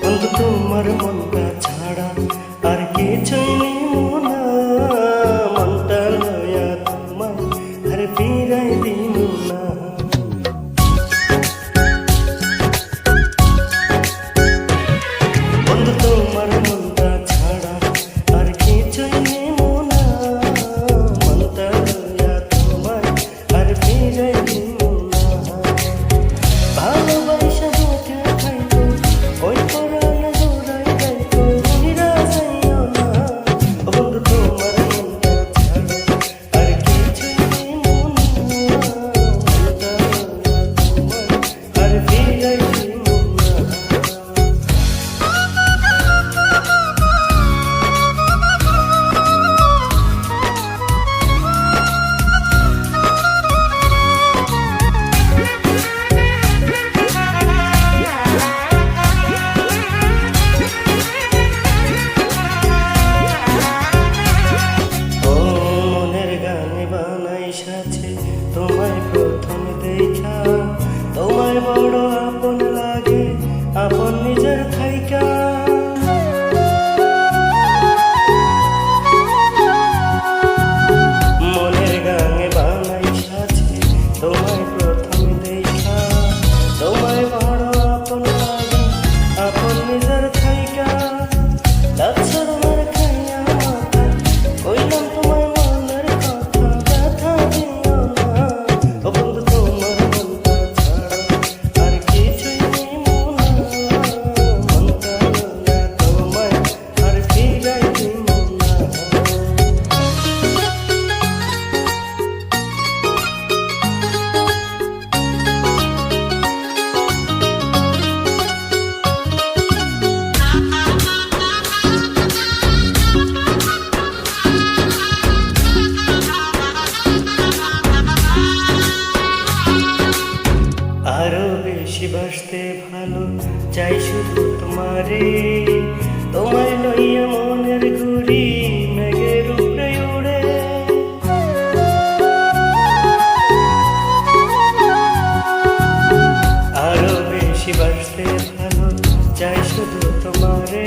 বন্ধু তোমার মনটা ছাড়া আর কিছুই নিব না, মনটা লয়া তোমার আর ফিরাই দিব না। বন্ধু তোমার মনটা ছাড়া আর কিছুই নিব না, মনটা লয়া তোমার আর ফিরাই দিব না। ভালোবাসা বুকে খাইতো ওই পরাণ জোড়াই যাইতো ভুইরা যাইও না। বন্ধু তোমার মনটা ছাড়া আর কিছুই নিব না, মনটা লয়া তোমার আর ফিরাই দিব না। সাথে তোমায় প্রথম দেখা, তোমায় বড় আপন লাগে, আপন নিজের থাইকা। মনের গানে বানাই সাথে তোমায় প্রথম দেখা, তোমায় বড় আপন লাগে, আপন নিজের থাইকা। লাচ্ছর মার খাইয়া মাথা কইলাম তোমায় মনের কথা, ব্যথা দিও না। বন্ধু তোমার মনটা ছাড়া আর কিছুই নিব না, মনটা লয়া তোমায় আর ফিরাই দিব না। আরো বেশি বাসতে ভালো চাই শুধু তোমারে, তোমায় লইয়া মনের ঘুরি মেঘের উপরে উড়ে। আরো বেশি বাসতে ভালো চাই শুধু তোমারে।